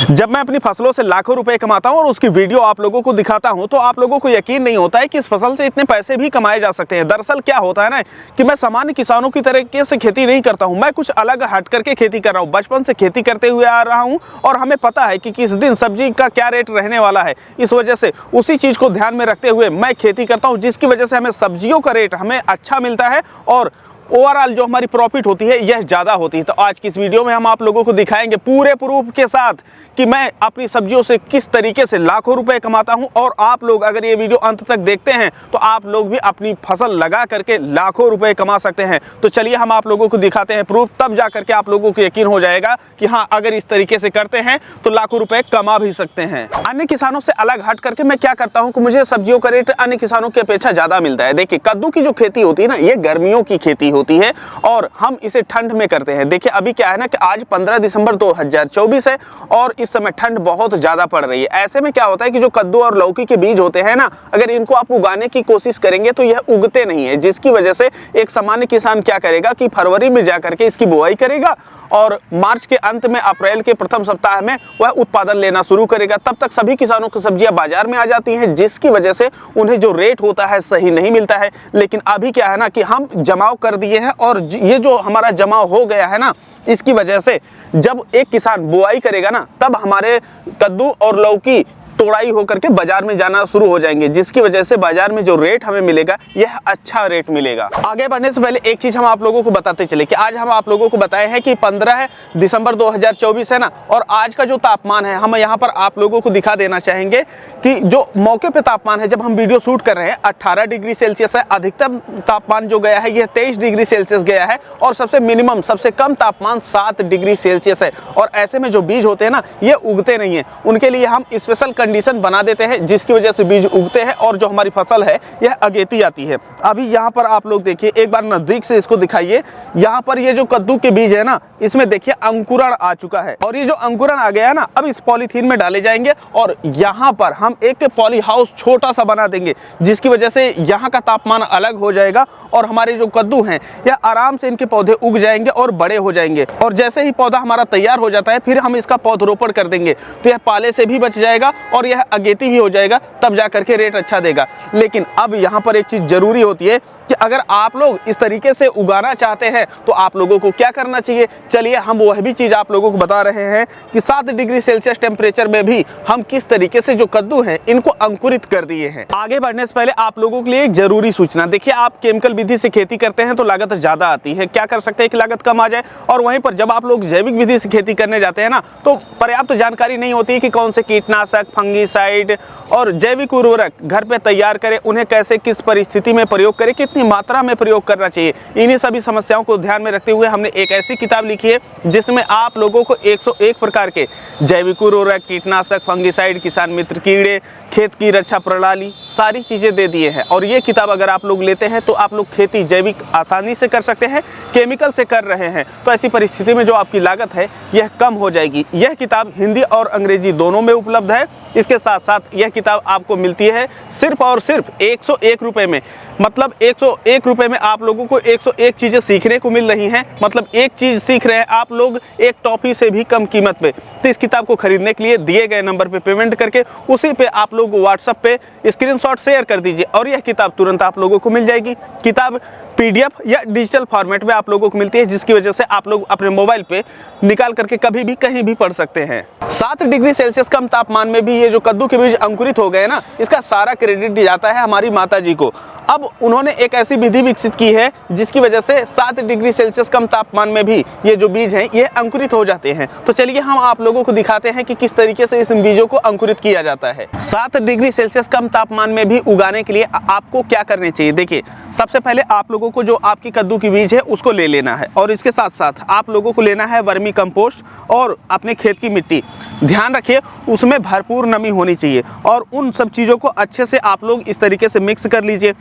जब मैं अपनी फसलों से लाखों रुपए कमाता हूं और उसकी वीडियो आप लोगों को दिखाता हूं तो आप लोगों को यकीन नहीं होता है कि इस फसल से इतने पैसे भी कमाए जा सकते हैं। दरअसल क्या होता है ना कि मैं सामान्य किसानों की तरीके से खेती नहीं करता हूं, मैं कुछ अलग हट करके खेती कर रहा हूं। बचपन से खेती करते हुए आ रहा हूं और हमें पता है कि किस दिन सब्जी का क्या रेट रहने वाला है। इस वजह से उसी चीज को ध्यान में रखते हुए मैं खेती करता हूं, जिसकी वजह से हमें सब्जियों का रेट हमें अच्छा मिलता है और ओवरऑल जो हमारी प्रॉफिट होती है यह ज़्यादा होती है। तो आज की इस वीडियो में हम आप लोगों को दिखाएंगे पूरे प्रूफ के साथ कि मैं अपनी सब्जियों से किस तरीके से लाखों रुपए कमाता हूं। और आप लोग अगर ये वीडियो अंत तक देखते हैं तो आप लोग भी अपनी फसल लगा करके लाखों रुपए कमा सकते हैं। तो चलिए हम आप लोगों को दिखाते हैं प्रूफ, तब जा करके आप लोगों को यकीन हो जाएगा कि हाँ, अगर इस तरीके से करते हैं तो लाखों रुपए कमा भी सकते हैं। अन्य किसानों से अलग हट करके मैं क्या करता हूँ कि मुझे सब्जियों का रेट अन्य किसानों की अपेक्षा ज़्यादा मिलता है। देखिए, कद्दू की जो खेती होती है ना, ये गर्मियों की खेती होती है और हम इसे ठंड में करते हैं। देखिए, अभी क्या है ना कि आज 15 दिसंबर 2024 है और इस समय ठंड बहुत ज्यादा पड़ रही है। ऐसे में क्या होता है कि जो कद्दू और लौकी के बीज होते हैं ना, अगर इनको आप उगाने की कोशिश करेंगे तो यह उगते नहीं है, जिसकी वजह से एक सामान्य किसान क्या करेगा कि फरवरी में जाकर के इसकी बुआई करेगा और मार्च के अंत में अप्रैल के प्रथम सप्ताह में वह उत्पादन लेना शुरू करेगा। तब तक सभी किसानों की सब्जियां बाजार में आ जाती हैं, जिसकी वजह से उन्हें जो रेट होता है सही नहीं मिलता है। लेकिन अभी क्या है ना कि हम जमाव कर दिए हैं और ये जो हमारा जमाव हो गया है ना, इसकी वजह से जब एक किसान बुआई करेगा ना, तब हमारे कद्दू और लौकी तोड़ाई होकर के बाजार में जाना शुरू हो जाएंगे, जिसकी वजह से बाजार में जो रेट हमें मिलेगा यह अच्छा रेट मिलेगा। आगे बढ़ने से पहले एक चीज हम आप लोगों को बताते चले कि आज हम आप लोगों को बताए हैं कि 15 दिसंबर 2024 है ना, और आज का जो तापमान है हम यहाँ पर आप लोगों को दिखा देना चाहेंगे कि जो मौके पे तापमान है, जब हम वीडियो शूट कर रहे हैं 18 डिग्री सेल्सियस है। अधिकतम तापमान जो गया है यह 23 डिग्री सेल्सियस गया है और सबसे मिनिमम सबसे कम तापमान 7 डिग्री सेल्सियस है। और ऐसे में जो बीज होते हैं ना, ये उगते नहीं है, उनके लिए हम स्पेशल कंडीशन बना देते हैं, जिसकी वजह से बीज उगते हैं और जो हमारी फसल है यह अगेती आती है। अभी यहाँ पर आप लोग देखिए, एक बार नजदीक से इसको दिखाइए। यहाँ पर ये जो कद्दू के बीज है ना, इसमें देखिए अंकुरण आ चुका है और ये जो अंकुरण आ गया है ना, अब इस पॉलीथीन में डाले जाएंगे और यहाँ पर हम एक पॉली हाउस छोटा सा बना देंगे, जिसकी वजह से यहाँ का तापमान अलग हो जाएगा और हमारे जो कद्दू हैं यह आराम से इनके पौधे उग जाएंगे और बड़े हो जाएंगे। और जैसे ही पौधा हमारा तैयार हो जाता है फिर हम इसका पौधरोपण कर देंगे, तो यह पाले से भी बच जाएगा और यह अगेती भी हो जाएगा, तब जा करके रेट अच्छा देगा। लेकिन अब यहाँ पर एक चीज जरूरी होती है कि अगर आप लोग इस तरीके से उगाना चाहते हैं तो आप लोगों को क्या करना चाहिए। चलिए हम वह भी चीज आप लोगों को बता रहे हैं कि 7 डिग्री सेल्सियस टेम्परेचर में भी हम किस तरीके से जो कद्दू हैं इनको अंकुरित कर दिए हैं। आगे बढ़ने से पहले आप लोगों के लिए एक जरूरी सूचना। देखिए, आप केमिकल विधि से खेती करते हैं तो लागत ज्यादा आती है। क्या कर सकते हैं कि लागत कम आ जाए, और वहीं पर जब आप लोग जैविक विधि से खेती करने जाते हैं ना, तो पर्याप्त जानकारी नहीं होती है कि कौन से कीटनाशक, फंगीसाइड और जैविक उर्वरक घर पे तैयार करें, उन्हें कैसे किस परिस्थिति में प्रयोग करें, कितनी मात्रा में प्रयोग करना चाहिए। इन्हीं सभी समस्याओं को ध्यान में रखते हुए हमने एक ऐसी किताब लिखी है जिसमें आप लोगों को 101 प्रकार के जैविक उर्वरक, कीटनाशक, फंगीसाइड, किसान मित्र कीड़े, खेत की रक्षा प्रणाली, सारी चीजें दे दिए हैं। और ये किताब अगर आप लोग लेते हैं तो आप लोग खेती जैविक आसानी से कर सकते हैं। केमिकल से कर रहे हैं तो ऐसी परिस्थिति में जो आपकी लागत है यह कम हो जाएगी। यह किताब हिंदी और अंग्रेजी दोनों में उपलब्ध है। इसके साथ साथ यह किताब आपको मिलती है सिर्फ और सिर्फ 101 रुपए में। मतलब 101 रुपए में आप लोगों को 101 चीजें सीखने को मिल रही हैं। मतलब एक चीज सीख रहे हैं आप लोग एक टॉफी से भी कम कीमत पे। तो इस किताब को खरीदने के लिए दिए गए नंबर पे पेमेंट करके उसी पे आप लोग व्हाट्सएप पे स्क्रीनशॉट शेयर कर दीजिए और यह किताब तुरंत आप लोगों को मिल जाएगी। किताब PDF या डिजिटल फॉर्मेट में आप लोगों को मिलती है, जिसकी वजह से आप लोग अपने मोबाइल पे निकाल करके कभी भी कहीं भी पढ़ सकते हैं। 7 डिग्री सेल्सियस कम तापमान में भी ये जो कद्दू के बीज अंकुरित हो गए ना, इसका सारा क्रेडिट जाता है हमारी माता जी को। अब उन्होंने एक ऐसी विधि विकसित की है जिसकी वजह से 7 डिग्री सेल्सियस कम तापमान में भी ये जो बीज हैं ये अंकुरित हो जाते हैं। तो चलिए हम आप लोगों को दिखाते हैं कि किस तरीके से इस बीजों को अंकुरित किया जाता है। 7 डिग्री सेल्सियस कम तापमान में भी उगाने के लिए आपको क्या करने चाहिए। देखिए, सबसे पहले आप लोगों को जो आपकी कद्दू की बीज है उसको ले लेना है और इसके साथ साथ आप लोगों को लेना है वर्मी कंपोस्ट और अपने खेत की मिट्टी। ध्यान रखिए उसमें भरपूर नमी होनी चाहिए और उन सब चीज़ों को अच्छे से आप लोग इस तरीके से मिक्स कर लीजिए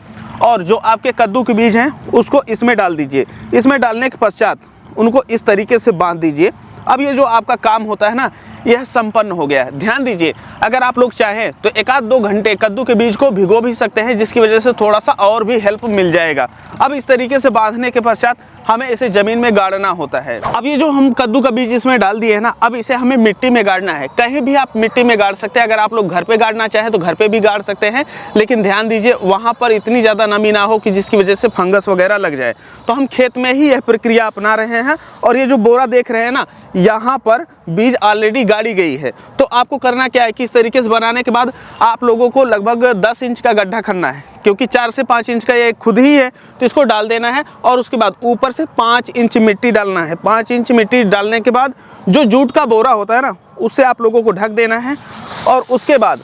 और जो आपके कद्दू के बीज हैं उसको इसमें डाल दीजिए। इसमें डालने के पश्चात उनको इस तरीके से बांध दीजिए अब ये जो आपका काम होता है ना, यह संपन्न हो गया है। ध्यान दीजिए, अगर आप लोग चाहें तो 1-2 घंटे कद्दू के बीज को भिगो भी सकते हैं, जिसकी वजह से थोड़ा सा और भी हेल्प मिल जाएगा। अब इस तरीके से बांधने के पश्चात हमें इसे जमीन में गाड़ना होता है। अब ये जो हम कद्दू का बीज इसमें डाल दिए है ना, अब इसे हमें मिट्टी में गाड़ना है। कहीं भी आप मिट्टी में गाड़ सकते हैं। अगर आप लोग घर पे गाड़ना चाहें तो घर पे भी गाड़ सकते हैं, लेकिन ध्यान दीजिए वहाँ पर इतनी ज़्यादा नमी ना हो कि जिसकी वजह से फंगस वगैरह लग जाए। तो हम खेत में ही यह प्रक्रिया अपना रहे हैं। और ये जो बोरा देख रहे हैं ना, यहाँ पर बीज ऑलरेडी गाड़ी गई है। तो आपको करना क्या है कि इस तरीके से बनाने के बाद आप लोगों को लगभग 10 इंच का गड्ढा करना है, क्योंकि 4 से 5 इंच का ये खुद ही है। तो इसको डाल देना है और उसके बाद ऊपर से 5 इंच मिट्टी डालना है। 5 इंच मिट्टी डालने के बाद जो जूट का बोरा होता है ना, उससे आप लोगों को ढक देना है। और उसके बाद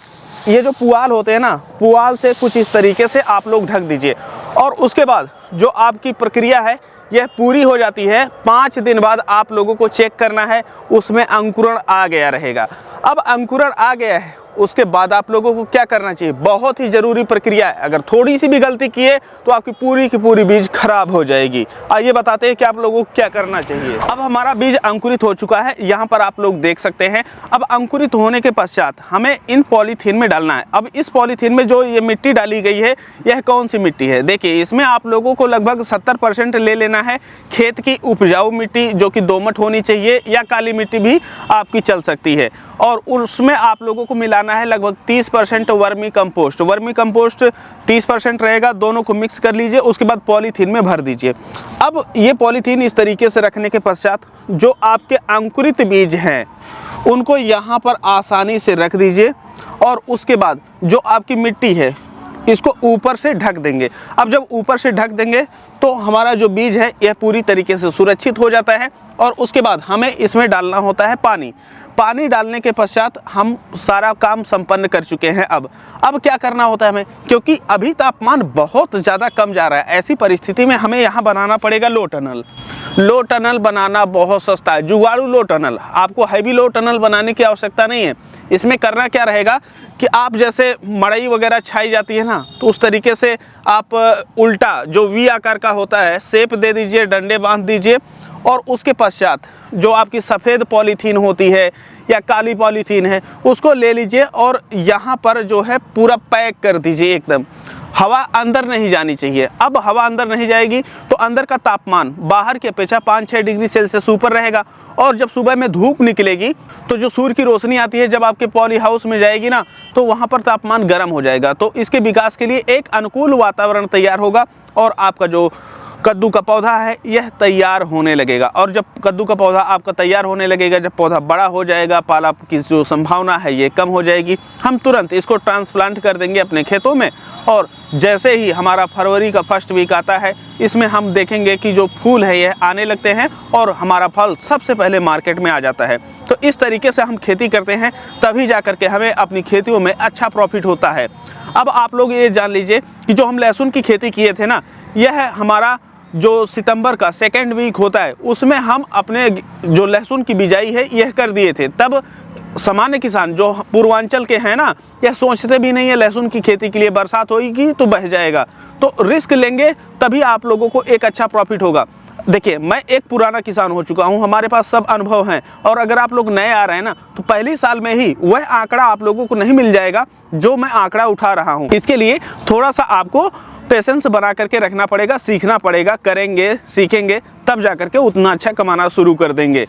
ये जो पुआल होते हैं ना, पुआल से कुछ इस तरीके से आप लोग ढक दीजिए। और उसके बाद जो आपकी प्रक्रिया है यह पूरी हो जाती है। 5 दिन बाद आप लोगों को चेक करना है, उसमें अंकुरण आ गया रहेगा। अब अंकुरण आ गया है, उसके बाद आप लोगों को क्या करना चाहिए, बहुत ही ज़रूरी प्रक्रिया है। अगर थोड़ी सी भी गलती किए तो आपकी पूरी की पूरी बीज खराब हो जाएगी। आइए बताते हैं कि आप लोगों को क्या करना चाहिए। अब हमारा बीज अंकुरित हो चुका है, यहाँ पर आप लोग देख सकते हैं। अब अंकुरित होने के पश्चात हमें इन पॉलीथीन में डालना है। अब इस पॉलीथीन में जो ये मिट्टी डाली गई है, यह कौन सी मिट्टी है? देखिए, इसमें आप लोगों को लगभग 70% ले लेना है खेत की उपजाऊ मिट्टी, जो कि दोमट होनी चाहिए, या काली मिट्टी भी आपकी चल सकती है। और उसमें आप लोगों को मिलाना है लगभग 30% वर्मी कंपोस्ट। वर्मी कंपोस्ट 30% रहेगा, दोनों को मिक्स कर लीजिए। उसके बाद पॉलीथीन में भर दीजिए। अब ये पॉलीथीन इस तरीके से रखने के पश्चात जो आपके अंकुरित बीज हैं उनको यहाँ पर आसानी से रख दीजिए। और उसके बाद जो आपकी मिट्टी है इसको ऊपर से ढक देंगे। अब जब ऊपर से ढक देंगे तो हमारा जो बीज है यह पूरी तरीके से सुरक्षित हो जाता है। और उसके बाद हमें इसमें डालना होता है पानी। पानी डालने के पश्चात हम सारा काम संपन्न कर चुके हैं। अब क्या करना होता है हमें, क्योंकि अभी तापमान बहुत ज़्यादा कम जा रहा है, ऐसी परिस्थिति में हमें यहाँ बनाना पड़ेगा लो टनल। लो टनल बनाना बहुत सस्ता है, जुगाड़ू लो टनल। आपको हैवी लो टनल बनाने की आवश्यकता नहीं है। इसमें करना क्या रहेगा कि आप जैसे मड़ई वगैरह छाई जाती है ना, तो उस तरीके से आप उल्टा जो वी आकार का होता है शेप दे दीजिए, डंडे बांध दीजिए। और उसके पश्चात जो आपकी सफ़ेद पॉलीथीन होती है या काली पॉलीथीन है, उसको ले लीजिए और यहाँ पर जो है पूरा पैक कर दीजिए एकदम। हवा अंदर नहीं जानी चाहिए। अब हवा अंदर नहीं जाएगी तो अंदर का तापमान बाहर की अपेक्षा 5-6 डिग्री सेल्सियस ऊपर रहेगा। और जब सुबह में धूप निकलेगी तो जो सूर्य की रोशनी आती है, जब आपके पॉली हाउस में जाएगी ना, तो वहाँ पर तापमान गर्म हो जाएगा। तो इसके विकास के लिए एक अनुकूल वातावरण तैयार होगा और आपका जो कद्दू का पौधा है यह तैयार होने लगेगा। और जब कद्दू का पौधा आपका तैयार होने लगेगा, जब पौधा बड़ा हो जाएगा, पाला की जो संभावना है ये कम हो जाएगी। हम तुरंत इसको ट्रांसप्लांट कर देंगे अपने खेतों में। और जैसे ही हमारा फरवरी का फर्स्ट वीक आता है, इसमें हम देखेंगे कि जो फूल है यह आने लगते हैं और हमारा फल सबसे पहले मार्केट में आ जाता है। तो इस तरीके से हम खेती करते हैं, तभी जा करके हमें अपनी खेतियों में अच्छा प्रॉफिट होता है। अब आप लोग ये जान लीजिए कि जो हम लहसुन की खेती किए थे ना, यह हमारा जो सितंबर का 2nd वीक होता है, उसमें हम अपने जो लहसुन की बिजाई है यह कर दिए थे। तब सामान्य किसान जो पूर्वांचल के हैं ना, यह सोचते भी नहीं है लहसुन की खेती के लिए बरसात होगी तो बह जाएगा। तो रिस्क लेंगे तभी आप लोगों को एक अच्छा प्रॉफिट होगा। देखिए, मैं एक पुराना किसान हो चुका हूं, हमारे पास सब अनुभव हैं। और अगर आप लोग नए आ रहे हैं ना, तो पहले साल में ही वह आंकड़ा आप लोगों को नहीं मिल जाएगा जो मैं आंकड़ा उठा रहा हूं। इसके लिए थोड़ा सा आपको पेशेंस बना करके रखना पड़ेगा, सीखना पड़ेगा। करेंगे, सीखेंगे, तब जा करके उतना अच्छा कमाना शुरू कर देंगे।